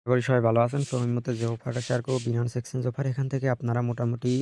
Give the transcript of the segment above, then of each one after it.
আশা করি সবাই ভালো আছেন। সো আমি মূলত যে অফারটা শেয়ার করব বিনান্স এক্সচেঞ্জ অফার। এখান থেকে আপনারা মোটামুটি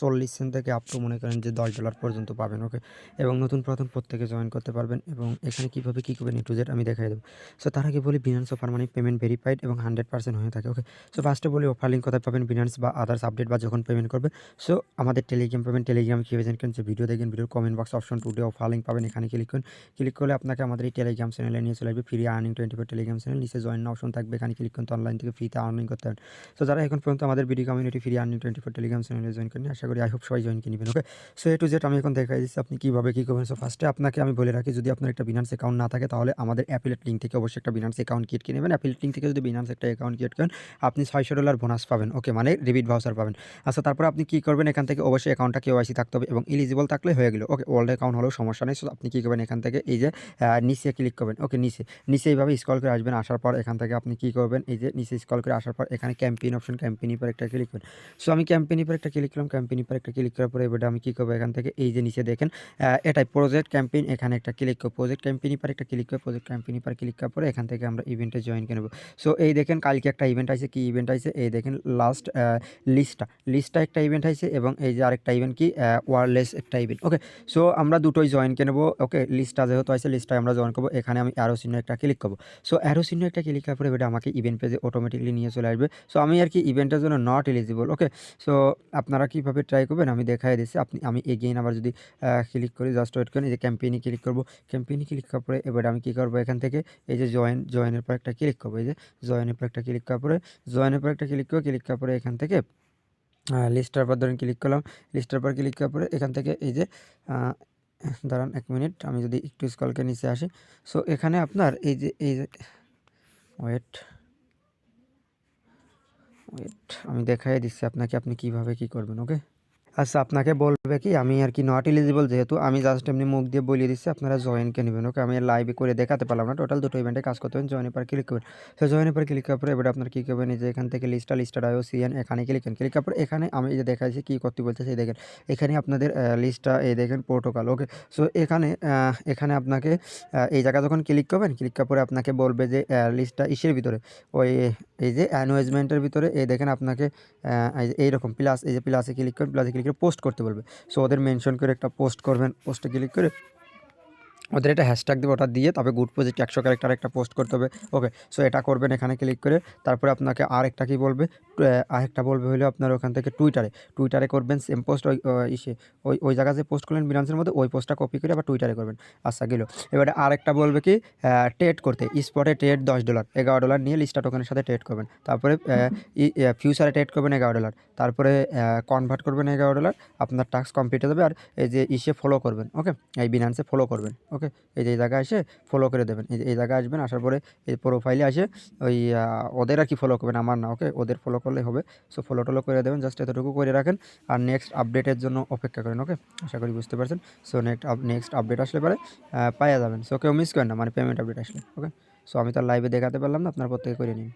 40 সেন্ট থেকে আপ টু মনে করেন যে $10 পর্যন্ত পাবেন। ওকে? এবং প্রথম প্রত্যেকে জয়েন করতে পারবেন এবং এখানে কিভাবে কি করবেন A to Z আমি দেখাই দেব। সো তার আগে বলি বিনান্স অফার মানে পেমেন্ট ভেরিফাইড এবং 100% হয়ে থাকে। ওকে? সো ফার্স্টে বলি অফার লিঙ্ক কোথায় পাবেন বিনান্স বা আদার্স আপডেট বা যখন পেমেন্ট করবেন। সো আমাদের টেলিগ্রাম পাবেন। টেলিগ্রামে কিভাবে জয়েন করবেন যে ভিডিও দেখেন, ভিডিওর comment box option today offer link পাবেন। এখানে ক্লিক করুন। ক্লিক করলে আপনাকে আমাদের এই টেলিগ্রাম চ্যানেলে নিয়ে চলে আসবে। Free earning 24 Telegram channel. নিচে জয়েন অপশন থাকবে। এখানে ক্লিক করুন তো অনলাইন থেকে ফ্রিতে আর্নিং করতে পারেন। সো যারা এখন পর্যন্ত আমাদের BD community free earning 24 Telegram চ্যানেলে জয়েন করেন, আশা করি আই হোপ সবাই জয়েন করে নেবেন। Okay? So A to Z আমি এখন দেখাই দিচ্ছি আপনি কিভাবে কি করবেন। সো ফার্স্টে আপনাকে আমি বলে রাখি, যদি আপনার একটা বিনান্স অ্যাকাউন্ট না থাকে তাহলে আমাদের অ্যাফিলিয়েট লিঙ্ক থেকে অবশ্যই একটা বিনান্স অ্যাকাউন্ট ক্রিয়েট করে নেবেন। অ্যাফিলিয়েট লিঙ্ক থেকে যদি বিনান্স একটা অ্যাকাউন্ট ক্রিয়েট করেন, আপনি $600 বোনাস পাবেন। ওকে? মানে রিবিট ভাউচার পাবেন। আচ্ছা, তারপর আপনি কি করবেন, এখান থেকে অবশ্যই অ্যাকাউন্টটা কেওয়াইসি থাকতে হবে এবং এলিজিবল থাকলে হয়ে গেল। ওকে? ওল্ড অ্যাকাউন্ট হলেও সমস্যা নেই। সো আপনি কি করবেন, এখান থেকে এই যে নিচে ক্লিক করবেন। ওকে? নিচে এইভাবে স্ক্রল করে আসবেন। আসার পর এখান থেকে আপনি কি করবেন, এই যে নিচে স্ক্রল করে আসার পর এখানে ক্যাম্পেইন অপশন, ক্যাম্পেইনের পর একটা ক্লিক করুন। সো আমি ক্যাম্পেইনের পর একটা ক্লিক করলাম। ক্যাম্পেইনের পর একটা ক্লিক করার পরে এবারে আমি কি করবো, এখান থেকে এই যে নিচে দেখেন এটাই প্রজেক্ট ক্যাম্পেইন, এখানে একটা ক্লিক করব। প্রজেক্ট ক্যাম্পেইনের পর একটা ক্লিক করে প্রজেক্ট ক্যাম্পেইনের পর ক্লিক করার পরে এখান থেকে আমরা ইভেন্টে জয়েন করে নেব। সো এই দেখেন কালকে একটা ইভেন্ট আছে। কি ইভেন্ট আছে এই দেখেন, লাস্ট লিস্টটা একটা ইভেন্ট আছে এবং এই যে আরেকটা ইভেন্ট কি ওয়ারলেস একটা ইভেন্ট। ওকে? সো আমরা দুটোই জয়েন করে নেব। ওকে? লিস্টটা যেহেতু আছে লিস্টটাই আমরা জয়েন করবো। এখানে আমি অ্যারো চিহ্ন একটা ক্লিক করব। সো অ্যারো চিহ্ন একটা ক্লিক করার পরে এবারে আমাকে ইভেন্ট পেজে অটোমেটিকলি নিয়ে চলে আসবে। সো আমি আর কি ইভেন্টের জন্য নট এলিজিবল। ওকে? সো আপনারা কীভাবে ট্রাই করবেন আমি দেখাই দিচ্ছি। আমি এগেইন আবার যদি ক্লিক করি, জাস্ট ওয়েট করেন, এই যে ক্যাম্পেইনে ক্লিক করব। ক্যাম্পেইনে ক্লিক করার পরে এবারে আমি কী করবো, এখান থেকে এই যে জয়েনের পর একটা ক্লিক করবো। এই যে জয়েনের পর একটা ক্লিক করার পরে ক্লিক করার পরে এখান থেকে লিস্টার পর ধরেন ক্লিক করলাম। লিস্টার পর ক্লিক করার পরে এখান থেকে এই যে দাঁড়ান 1 মিনিট, আমি যদি একটু স্ক্রল করে নিচে আসি। সো এখানে আপনার এই যে ওয়েট আমি দেখাই দিচ্ছি আপনাকে আপনি কিভাবে কি করবেন। ওকে? আচ্ছা, আপনাকে বলবে কি আমি আর কি নট এলিজিবল, যেহেতু আমি জাস্ট এমনি মুখ দিয়ে বলে দিচ্ছি আপনারা জয়েনকে নেবেন। ওকে? আমি লাইভে করে দেখাতে পারলাম না। টোটাল দুটো ইভেন্টে কাজ করতে হবে। জয়েনের পর ক্লিক করবেন। তো জয়েনের পর ক্লিক করার পরে এবারে আপনার কী করবেন, এই যে এখান থেকে লিস্টার IOCN এখানে ক্লিক করেন। ক্লিক করার পরে এখানে আমি এই যে দেখাচ্ছি কী করতে বলতেছি, এই দেখেন এখানে আপনাদের লিস্টটা এই দেখেন প্রোটোকল। ওকে? সো এখানে আপনাকে এই জায়গা যখন ক্লিক করবেন, ক্লিক করার পরে আপনাকে বলবে যে লিস্টটা ইসের ভিতরে ওই এই যে অ্যানোয়েজমেন্টের ভিতরে এই দেখেন আপনাকে এইরকম প্লাস, এই যে প্লাসে ক্লিক করবেন, প্লাসে ক্লিক করে পোস্ট করতে বলবে। সো ওদের মেনশন করে একটা পোস্ট করবেন। পোস্টে ক্লিক করে ওদের একটা হ্যাশট্যাগ দেবে, ওটা দিয়ে তবে গুড প্রজেক্ট 100 ক্যারেক্টার একটা পোস্ট করতে হবে। ওকে? সো এটা করবেন এখানে ক্লিক করে। তারপরে আপনাকে আরেকটা কি বলবে, আরেকটা বলবে হলো আপনার ওখান থেকে টুইটারে করবেন সেম পোস্ট। ওই জায়গায় যে পোস্ট করলেন বিনান্সের মধ্যে ওই পোস্টটা কপি করে আবার টুইটারে করবেন। আচ্ছা গেল। এবারে আরেকটা বলবে কি ট্রেড করতে, স্পটে ট্রেড $10 $11 নিয়ে লিস্টা টোকেনের সাথে ট্রেড করবেন। তারপরে ফিউচারে ট্রেড করবেন $11। তারপরে কনভার্ট করবেন $11। আপনার টাস্ক কমপ্লিট হয়ে যাবে। আর এই যে ফলো করবেন। ওকে? এই বিনান্সে ফলো করবেন। ওকে? এই যে এই জায়গায় এসে ফলো করে দেবেন। এই জায়গায় আসবেন, আসার পরে এই প্রোফাইলে আসে ওই ওদের আর কি ফলো করবেন, আমার না। ওকে? ওদের ফলো করলে হবে। সো ফলো টলো করে দেবেন, জাস্ট এতটুকু করে রাখেন আর নেক্সট আপডেটের জন্য অপেক্ষা করেন। ওকে? আশা করি বুঝতে পারছেন। সো নেক্সট আপডেট আসলে পরে পাওয়া যাবেন। সো কেউ মিস করেন না, মানে পেমেন্ট আপডেট আসলে। ওকে? সো আমি তো লাইভে দেখাতে পারলাম না, আপনারা প্রত্যেকে করে নিন।